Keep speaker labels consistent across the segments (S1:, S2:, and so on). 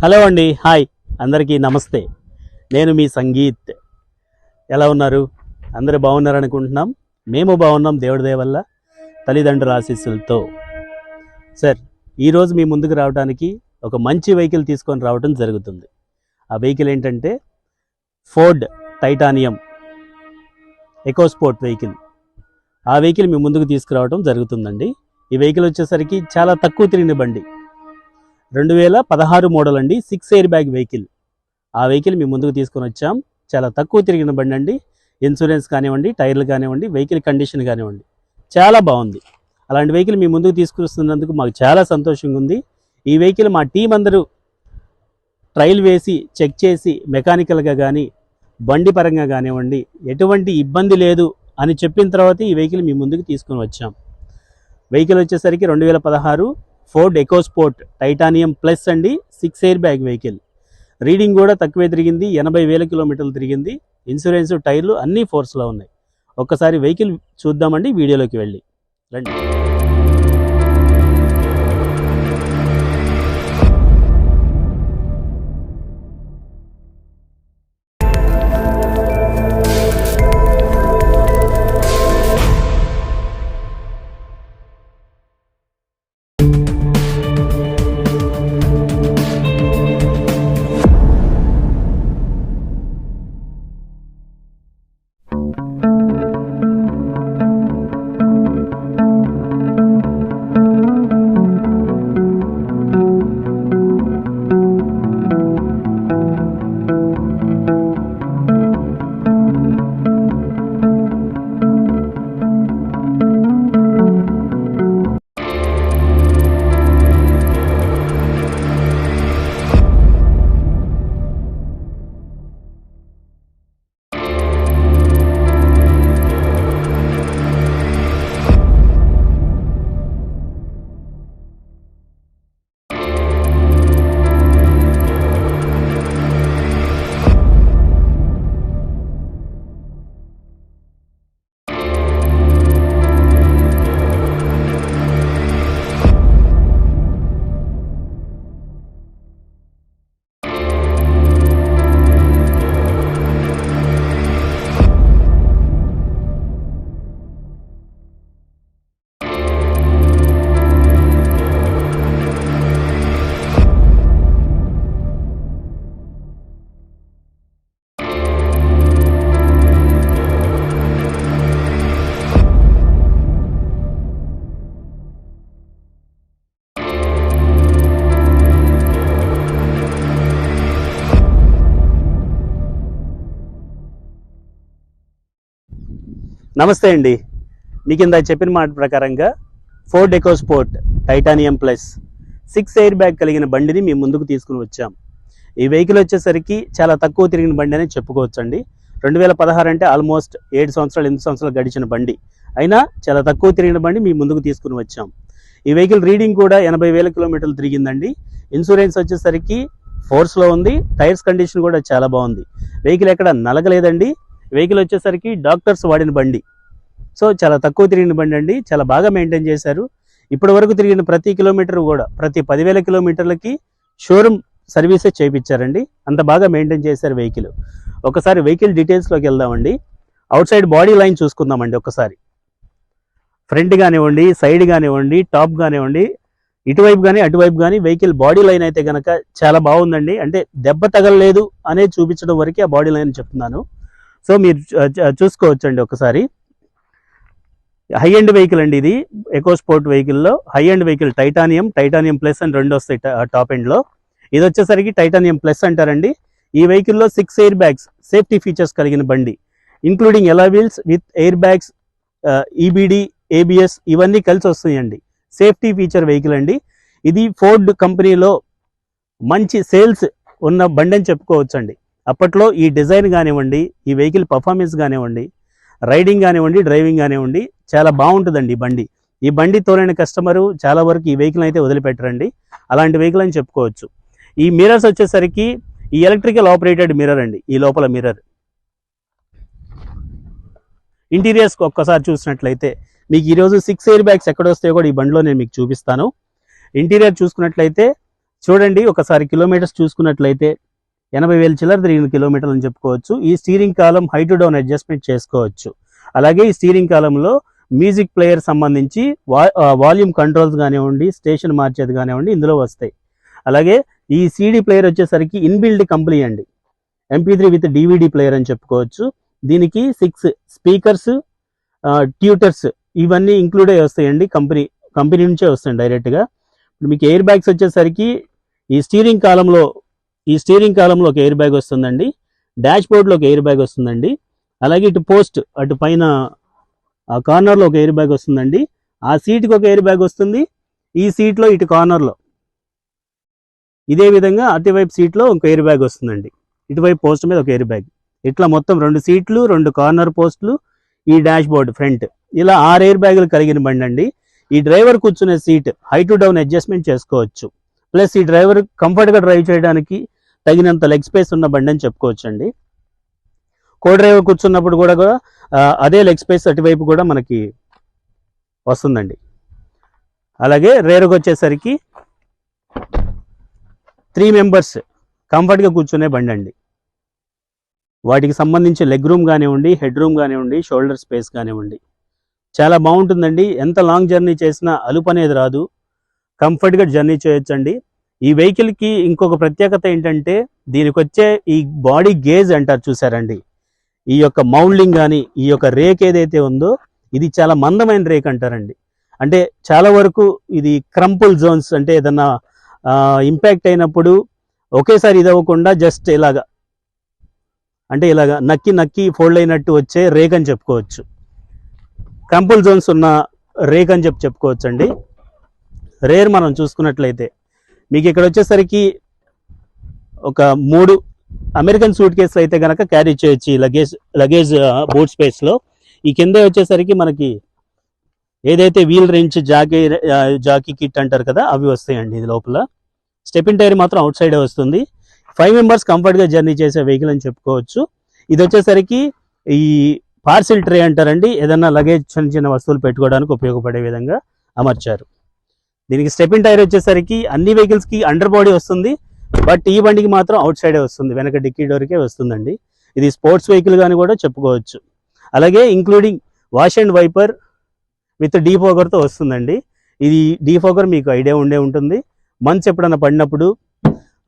S1: Hello అండి, hi అందరికీ నమస్తే. నేను మీ సంగీత్. ఎలా ఉన్నారు? అందరూ బాగున్నారు అనుకుంటున్నాం. మేము బాగున్నాం దేవుడి దయ వల్ల, తల్లిదండ్రుల ఆశీస్సులతో. సార్, ఈరోజు మీ ముందుకు రావడానికి ఒక మంచి వెహికల్ తీసుకొని రావడం జరుగుతుంది. ఆ వెహికల్ ఏంటంటే ఫోర్డ్ టైటానియం ఎకోస్పోర్ట్ వెహికల్. ఆ వెహికల్ మీ ముందుకు తీసుకురావడం జరుగుతుందండి. ఈ వెహికల్ వచ్చేసరికి చాలా తక్కువ తిరిగిన బండి, 2016 మోడల్ అండి, 6 ఎయిర్ బ్యాగ్ వెహికల్. ఆ వెహికల్ మీ ముందుకు తీసుకొని వచ్చాం. చాలా తక్కువ తిరిగిన బండి అండి. ఇన్సూరెన్స్ కానివ్వండి, టైర్లు కానివ్వండి, వెహికల్ కండిషన్ కానివ్వండి చాలా బాగుంది. అలాంటి వెహికల్ మీ ముందుకు తీసుకొస్తున్నందుకు మాకు చాలా సంతోషంగా ఉంది. ఈ వెహికల్ మా టీం అందరూ ట్రయల్ వేసి చెక్ చేసి మెకానికల్గా కానీ బండి పరంగా కానివ్వండి ఎటువంటి ఇబ్బంది లేదు అని చెప్పిన తర్వాత ఈ వెహికల్ మీ ముందుకు తీసుకొని వచ్చాం. వెహికల్ వచ్చేసరికి 2016 ఫోర్డ్ ఎకోస్పోర్ట్ టైటానియం ప్లస్ అండి, 6 ఎయిర్ బ్యాగ్ వెహికల్. రీడింగ్ కూడా తక్కువే తిరిగింది, 80,000 కిలోమీటర్లు తిరిగింది. ఇన్సూరెన్స్, టైర్లు అన్నీ ఫోర్స్లో ఉన్నాయి. ఒక్కసారి వెహికల్ చూద్దామండి వీడియోలోకి వెళ్ళి రండి. నమస్తే అండి. మీకు ఇందా చెప్పిన మాట ప్రకారంగా Ford EcoSport titanium plus 6 air bag కలిగిన బండిని మేము ముందుకు తీసుకుని వచ్చాం. ఈ వెహికల్ వచ్చేసరికి చాలా తక్కువ తిరిగిన బండి అని చెప్పుకోవచ్చు అండి. 2016 అంటే ఆల్మోస్ట్ 7 సంవత్సరాలు 8 సంవత్సరాలు గడిచిన బండి అయినా చాలా తక్కువ తిరిగిన బండి మేము ముందుకు తీసుకుని వచ్చాం. ఈ వెహికల్ రీడింగ్ కూడా 80,000 కిలోమీటర్లు తిరిగిందండి. ఇన్సూరెన్స్ వచ్చేసరికి ఫోర్స్లో ఉంది. టైర్స్ కండిషన్ కూడా చాలా బాగుంది. వెహికల్ ఎక్కడ నలగలేదండి. వెహికల్ వచ్చేసరికి డాక్టర్స్ వాడిన బండి. సో చాలా తక్కువ తిరిగిన బండి అండి. చాలా బాగా మెయింటైన్ చేశారు. ఇప్పటి వరకు తిరిగిన ప్రతి కిలోమీటర్ కూడా ప్రతి 10,000 కిలోమీటర్లకి షోరూమ్ సర్వీసెస్ చేయించారండి. అంత బాగా మెయింటైన్ చేశారు వెహికల్. ఒకసారి వెహికల్ డీటెయిల్స్లోకి వెళ్దామండి. అవుట్ సైడ్ బాడీ లైన్ చూసుకుందామండి. ఒకసారి ఫ్రంట్ కానివ్వండి, సైడ్ కానివ్వండి, టాప్ కానివ్వండి, ఇటువైపు కానీ అటువైపు కానీ వెహికల్ బాడీ లైన్ అయితే కనుక చాలా బాగుందండి. అంటే దెబ్బ తగలలేదు అనేది చూపించడం వరకే ఆ బాడీ లైన్ చెప్తున్నాను. సో మీరు చూసుకోవచ్చండి. ఒకసారి హై ఎండ్ వెహికల్ అండి ఇది. ఎకోస్పోర్ట్ వెహికల్లో high end vehicle titanium plus అని రెండు వస్తాయి టాప్ ఎండ్లో. ఇది వచ్చేసరికి టైటానియం ప్లస్ అంటారండి. ఈ వెహికల్లో 6 ఎయిర్ బ్యాగ్స్ సేఫ్టీ ఫీచర్స్ కలిగిన బండి, ఇంక్లూడింగ్ ఎలా wheels with air bags, EBD, ABS ఇవన్నీ కలిసి వస్తాయండి. సేఫ్టీ ఫీచర్ వెహికల్ అండి. ఇది ఫోర్డ్ కంపెనీలో మంచి సేల్స్ ఉన్న బండి అని చెప్పుకోవచ్చండి. అప్పట్లో ఈ డిజైన్ కానివ్వండి, ఈ వెహికల్ పర్ఫార్మెన్స్ కానివ్వండి, రైడింగ్ కానివ్వండి, డ్రైవింగ్ కానివ్వండి చాలా బాగుంటుందండి ఈ బండి. ఈ బండి తోలైన కస్టమరు చాలా వరకు ఈ వెహికల్ అయితే వదిలిపెట్టరండి. అలాంటి వెహికల్ అని చెప్పుకోవచ్చు. ఈ మిర్రర్స్ వచ్చేసరికి ఈ ఎలక్ట్రికల్ ఆపరేటెడ్ మిర్రర్ అండి. ఈ లోపల మిర్రర్ ఇంటీరియర్స్కి ఒక్కసారి చూసినట్లయితే మీకు ఈరోజు 6 ఎయిర్ బ్యాగ్స్ ఎక్కడ వస్తాయో కూడా ఈ బండిలో నేను మీకు చూపిస్తాను. ఇంటీరియర్ చూసుకున్నట్లయితే చూడండి ఒకసారి కిలోమీటర్స్ చూసుకున్నట్లయితే 80,000 చిల్లర తిరిగిన కిలోమీటర్లు అని చెప్పుకోవచ్చు. ఈ steering column high to down adjustment చేసుకోవచ్చు. అలాగే ఈ స్టీరింగ్ కాలంలో మ్యూజిక్ ప్లేయర్ సంబంధించి వాల్యూమ్ కంట్రోల్స్ కానివ్వండి, స్టేషన్ మార్చేది కానివ్వండి ఇందులో వస్తాయి. అలాగే ఈ సీడీ ప్లేయర్ వచ్చేసరికి ఇన్బిల్డ్ కంపెనీ అండి, MP3 విత్ DVD ప్లేయర్ అని చెప్పుకోవచ్చు. దీనికి 6 స్పీకర్స్, ట్యూటర్స్ ఇవన్నీ ఇంక్లూడ్ అయ్యి వస్తాయండి. కంపెనీ నుంచే వస్తాయి డైరెక్ట్గా. మీకు ఎయిర్ బ్యాగ్స్ వచ్చేసరికి ఈ స్టీరింగ్ కాలంలో ఒక ఎయిర్ బ్యాగ్ వస్తుందండి. డాష్ బోర్డ్లో ఒక ఎయిర్ బ్యాగ్ వస్తుందండి. అలాగే ఇటు పోస్ట్ అటు పైన ఆ కార్నర్లో ఒక ఎయిర్ బ్యాగ్ వస్తుందండి. ఆ సీట్కి ఒక ఎయిర్ బ్యాగ్ వస్తుంది. ఈ సీట్లో ఇటు కార్నర్లో ఇదే విధంగా అటువైపు సీట్లో ఒక ఎయిర్ బ్యాగ్ వస్తుందండి. ఇటువైపు పోస్ట్ మీద ఒక ఎయిర్ బ్యాగ్. ఇట్లా మొత్తం 2 సీట్లు, 2 కార్నర్ పోస్టులు, ఈ డాష్ బోర్డ్ ఫ్రంట్, ఇలా 6 ఎయిర్ బ్యాగులు కలిగిన బండి అండి. ఈ డ్రైవర్ కూర్చునే seat high to down adjustment చేసుకోవచ్చు. ప్లస్ ఈ డ్రైవర్ కంఫర్ట్గా డ్రైవ్ చేయడానికి తగినంత లెగ్ స్పేస్ ఉన్న బండి అని చెప్పుకోవచ్చు అండి. కో డ్రైవర్ కూర్చున్నప్పుడు కూడా అదే లెగ్ స్పేస్ అటువైపు కూడా మనకి వస్తుందండి. అలాగే రేరుకు వచ్చేసరికి 3 మెంబర్స్ కంఫర్ట్గా కూర్చునే బండి అండి. వాటికి సంబంధించి లెగ్ రూమ్ కానివ్వండి, హెడ్ రూమ్ కానివ్వండి, షోల్డర్ స్పేస్ కానివ్వండి చాలా బాగుంటుందండి. ఎంత లాంగ్ జర్నీ చేసినా అలుపు అనేది రాదు, కంఫర్ట్గా జర్నీ చేయొచ్చండి. ఈ వెహికల్కి ఇంకొక ప్రత్యేకత ఏంటంటే దీనికి వచ్చే ఈ బాడీ గేజ్ అంటారు చూసారండి, ఈ యొక్క మౌల్డింగ్ కానీ ఈ యొక్క రేక్ ఏదైతే ఉందో ఇది చాలా మందమైన రేక్ అంటారండి. అంటే చాలా వరకు ఇది క్రంపుల్ జోన్స్, అంటే ఏదన్నా ఇంపాక్ట్ అయినప్పుడు ఒకేసారి ఇది అవ్వకుండా జస్ట్ ఇలాగా నక్కి ఫోల్డ్ అయినట్టు వచ్చే రేక్ అని చెప్పుకోవచ్చు. క్రంపుల్ జోన్స్ ఉన్న రేక్ అని చెప్పుకోవచ్చు అండి. రేర్ మనం చూసుకున్నట్లయితే మీకు ఇక్కడ వచ్చేసరికి ఒక 3 అమెరికన్ సూట్ కేసులు అయితే కనుక క్యారీ చేయొచ్చు ఈ లగేజ్ బూట్ స్పేస్లో. ఈ కింద వచ్చేసరికి మనకి ఏదైతే వీల్ రెంచ్, జాకీ కిట్ అంటారు కదా అవి వస్తాయండి. ఇది లోపల స్టెపిన్ టైర్ మాత్రం అవుట్ సైడే వస్తుంది. 5 మెంబర్స్ కంఫర్ట్గా జర్నీ చేసే వెహికల్ అని చెప్పుకోవచ్చు. ఇది వచ్చేసరికి ఈ పార్సిల్ ట్రే అంటారండి, ఏదన్నా లగేజ్ చిన్న వస్తువులు పెట్టుకోవడానికి ఉపయోగపడే విధంగా అమర్చారు. దీనికి స్టెపిన్ టైర్ వచ్చేసరికి అన్ని వెహికల్స్కి అండర్ బాడీ వస్తుంది, బట్ ఈ బండికి మాత్రం అవుట్ సైడే వస్తుంది, వెనక డిక్కీ డోర్కే వస్తుందండి. ఇది స్పోర్ట్స్ వెహికల్ కానీ కూడా చెప్పుకోవచ్చు. అలాగే including wash and wiper with డీఫోగర్తో వస్తుందండి. ఇది డీఫోగర్ మీకు ఐడియా ఉంటుంది. మంచు ఎప్పుడన్నా పడినప్పుడు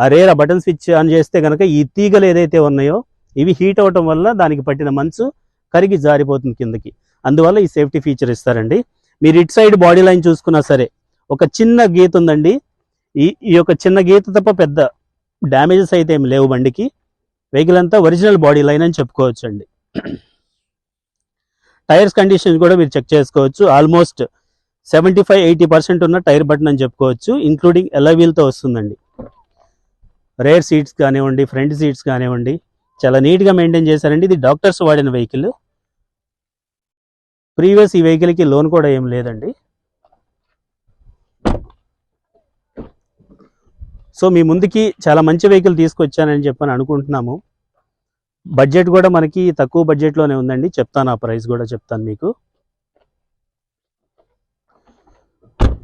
S1: ఆ బటన్ స్విచ్ ఆన్ చేస్తే కనుక ఈ తీగలు ఏదైతే ఉన్నాయో ఇవి హీట్ అవటం వల్ల దానికి పట్టిన మంచు కరిగి జారిపోతుంది కిందకి. అందువల్ల ఈ సేఫ్టీ ఫీచర్ ఇస్తారండి. మీరు ఇటు సైడ్ బాడీ లైన్ చూసుకున్నా సరే ఒక చిన్న గీత ఉందండి. ఈ యొక్క చిన్న గీత తప్ప పెద్ద డ్యామేజెస్ అయితే ఏమి లేవు బండికి. వెహికల్ అంతా ఒరిజినల్ బాడీ లైన్ అని చెప్పుకోవచ్చు అండి. టైర్స్ కండిషన్ కూడా మీరు చెక్ చేసుకోవచ్చు. ఆల్మోస్ట్ 75-80% ఉన్న టైర్ బటన్ అని చెప్పుకోవచ్చు. ఇంక్లూడింగ్ ఎలాయ్ వీల్తో వస్తుందండి. రేర్ సీట్స్ కానివ్వండి, ఫ్రంట్ సీట్స్ కానివ్వండి చాలా నీట్గా మెయింటైన్ చేశారండి. ఇది డాక్టర్స్ వాడిన వెహికల్. ప్రీవియస్ ఈ వెహికల్కి లోన్ కూడా ఏం లేదండి. సో మీ ముందుకి చాలా మంచి వెహికల్ తీసుకొచ్చానని చెప్పని అనుకుంటున్నాము. బడ్జెట్ కూడా మనకి తక్కువ బడ్జెట్లోనే ఉందండి. చెప్తాను, ఆ ప్రైస్ కూడా చెప్తాను మీకు.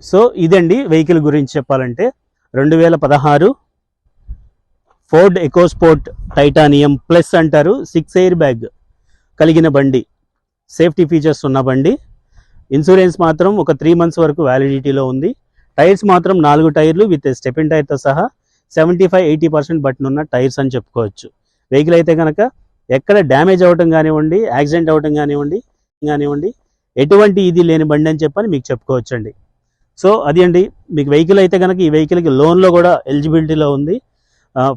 S1: సో ఇదండి వెహికల్ గురించి చెప్పాలంటే 2016 ఫోర్డ్ ఎకోస్పోర్ట్ టైటానియం ప్లస్ అంటారు. 6 ఎయిర్ బ్యాగ్ కలిగిన బండి, సేఫ్టీ ఫీచర్స్ ఉన్న బండి. ఇన్సూరెన్స్ మాత్రం ఒక 3 months వరకు వ్యాలిడిటీలో ఉంది. టైర్స్ మాత్రం 4 టైర్లు విత్ స్టెపిన్ టైర్తో సహా 75-80% బటన్ ఉన్న టైర్స్ అని చెప్పుకోవచ్చు. వెహికల్ అయితే కనుక ఎక్కడ డ్యామేజ్ అవ్వటం కానివ్వండి, యాక్సిడెంట్ అవ్వటం కానివ్వండి ఎటువంటి ఇది లేని బండి అని చెప్పని మీకు చెప్పుకోవచ్చు అండి. సో అది అండి మీకు వెహికల్ అయితే కనుక ఈ వెహికల్కి లోన్లో కూడా ఎలిజిబిలిటీలో ఉంది.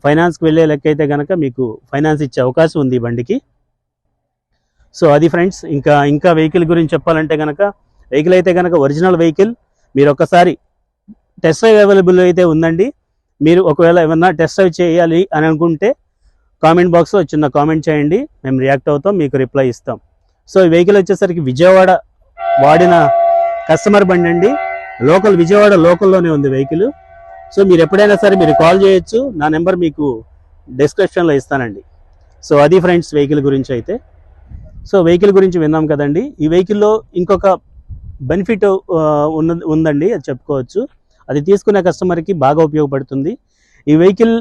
S1: ఫైనాన్స్కి వెళ్ళే లెక్క అయితే కనుక మీకు ఫైనాన్స్ ఇచ్చే అవకాశం ఉంది ఈ బండికి. సో అది ఫ్రెండ్స్. ఇంకా వెహికల్ గురించి చెప్పాలంటే కనుక వెహికల్ అయితే కనుక ఒరిజినల్ వెహికల్. మీరు ఒక్కసారి టెస్ట్ డ్రైవ్ అవైలబుల్ అయితే ఉందండి. మీరు ఒకవేళ ఏమన్నా టెస్ట్ డ్రైవ్ చేయాలి అని అనుకుంటే కామెంట్ బాక్స్లో చిన్న కామెంట్ చేయండి, మేము రియాక్ట్ అవుతాం, మీకు రిప్లై ఇస్తాం. సో ఈ వెహికల్ వచ్చేసరికి విజయవాడ వాడిన కస్టమర్ బండి అండి. విజయవాడ లోకల్లోనే ఉంది వెహికల్. సో మీరు ఎప్పుడైనా సరే మీరు కాల్ చేయొచ్చు. నా నెంబర్ మీకు డిస్క్రిప్షన్లో ఇస్తానండి. సో అది ఫ్రెండ్స్ వెహికల్ గురించి అయితే. సో వెహికల్ గురించి విన్నాం కదండి. ఈ వెహికల్లో ఇంకొక బెనిఫిట్ ఉందండి, అది చెప్పుకోవచ్చు. అది తీసుకునే కస్టమర్కి బాగా ఉపయోగపడుతుంది. ఈ వెహికల్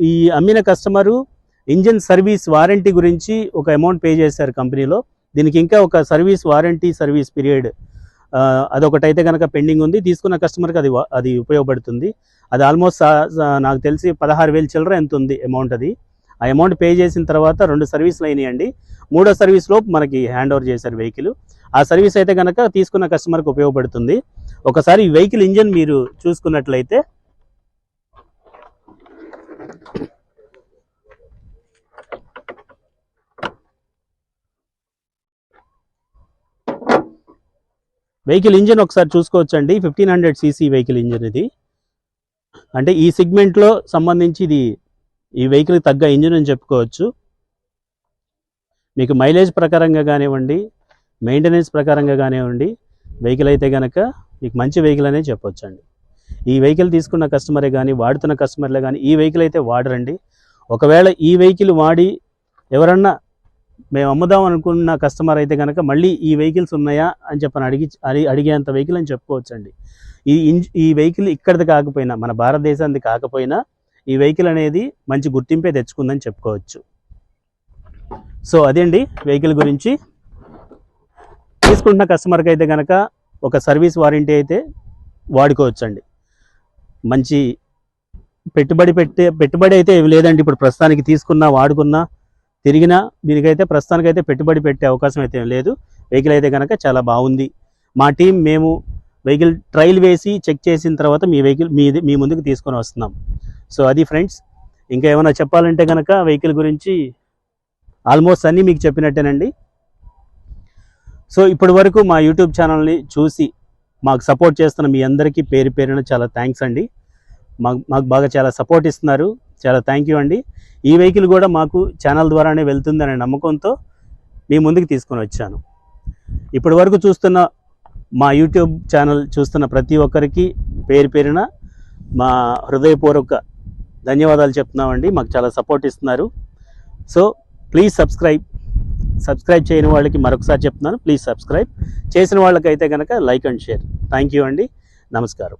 S1: ఈ అమ్మిన కస్టమరు ఇంజిన్ సర్వీస్ వారంటీ గురించి ఒక అమౌంట్ పే చేశారు కంపెనీలో. దీనికి ఇంకా ఒక సర్వీస్ వారంటీ సర్వీస్ పీరియడ్ అదొకటైతే కనుక పెండింగ్ ఉంది. తీసుకున్న కస్టమర్కి అది ఉపయోగపడుతుంది. అది ఆల్మోస్ట్ నాకు తెలిసి 16,000 చిల్లర ఎంత ఉంది అమౌంట్. అది ఆ అమౌంట్ పే చేసిన తర్వాత 2 సర్వీసులు అయినాయండి. 3వ సర్వీస్లో మనకి హ్యాండ్ ఓవర్ చేశారు వెహికల్. ఆ సర్వీస్ అయితే కనుక తీసుకున్న కస్టమర్కి ఉపయోగపడుతుంది. ఒకసారి ఈ వెహికల్ ఇంజిన్ మీరు చూసుకున్నట్లయితే వెహికల్ ఇంజిన్ ఒకసారి చూసుకోవచ్చండి. 1500 cc వెహికల్ ఇంజిన్ ఇది. అంటే ఈ సెగ్మెంట్లో సంబంధించి ఇది ఈ వెహికల్కి తగ్గ ఇంజిన్ అని చెప్పుకోవచ్చు. మీకు మైలేజ్ ప్రకారంగా కానివ్వండి, మెయింటెనెన్స్ ప్రకారంగా కానివ్వండి, వెహికల్ అయితే కనుక మీకు మంచి వెహికల్ అనే చెప్పొచ్చు అండి. ఈ వెహికల్ తీసుకున్న కస్టమరే కానీ వాడుతున్న కస్టమర్లే కానీ ఈ వెహికల్ అయితే వాడరండి. ఒకవేళ ఈ వెహికల్ వాడి ఎవరన్నా మేము అమ్ముదాం అనుకున్న కస్టమర్ అయితే కనుక మళ్ళీ ఈ వెహికల్స్ ఉన్నాయా అని చెప్పని అడిగేంత వెహికల్ అని చెప్పుకోవచ్చు అండి. ఈ వెహికల్ ఇక్కడిది కాకపోయినా, మన భారతదేశానికి కాకపోయినా ఈ వెహికల్ అనేది మంచి గుర్తింపే తెచ్చుకుందని చెప్పుకోవచ్చు. సో అదేండి వెహికల్ గురించి. తీసుకుంటున్న కస్టమర్కి అయితే కనుక ఒక సర్వీస్ వారంటీ అయితే వాడుకోవచ్చు అండి. మంచి పెట్టుబడి అయితే ఏమి లేదండి. ఇప్పుడు ప్రస్తుతానికి తీసుకున్నా వాడుకున్నా తిరిగినా దీనికైతే ప్రస్తుతానికైతే పెట్టుబడి పెట్టే అవకాశం అయితే లేదు. వెహికల్ అయితే కనుక చాలా బాగుంది. మా టీం మేము వెహికల్ ట్రయల్ వేసి చెక్ చేసిన తర్వాత మీ వెహికల్ మీ ముందుకు తీసుకొని వస్తున్నాం. సో అది ఫ్రెండ్స్. ఇంకా ఏమైనా చెప్పాలంటే కనుక వెహికల్ గురించి ఆల్మోస్ట్ అన్నీ మీకు చెప్పినట్టేనండి. సో ఇప్పటి వరకు మా యూట్యూబ్ ఛానల్ని చూసి మాకు సపోర్ట్ చేస్తున్న మీ అందరికీ పేరు పేరున చాలా థ్యాంక్స్ అండి. మాకు బాగా చాలా సపోర్ట్ ఇస్తున్నారు. చాలా థ్యాంక్ యూ అండి. ఈ వెహికల్ కూడా మాకు ఛానల్ ద్వారానే వెళ్తుందనే నమ్మకంతో మీ ముందుకు తీసుకొని వచ్చాను. ఇప్పటి వరకు చూస్తున్న మా యూట్యూబ్ ఛానల్ చూస్తున్న ప్రతి ఒక్కరికి పేరు పేరున మా హృదయపూర్వక ధన్యవాదాలు చెప్తున్నామండి. మాకు చాలా సపోర్ట్ ఇస్తున్నారు. సో ప్లీజ్ సబ్స్క్రైబ్ చేయని వాళ్ళకి మరొకసారి చెప్తున్నాను, ప్లీజ్ సబ్స్క్రైబ్. చేసిన వాళ్ళకైతే కనుక like and share. Thank you అండి. నమస్కారం.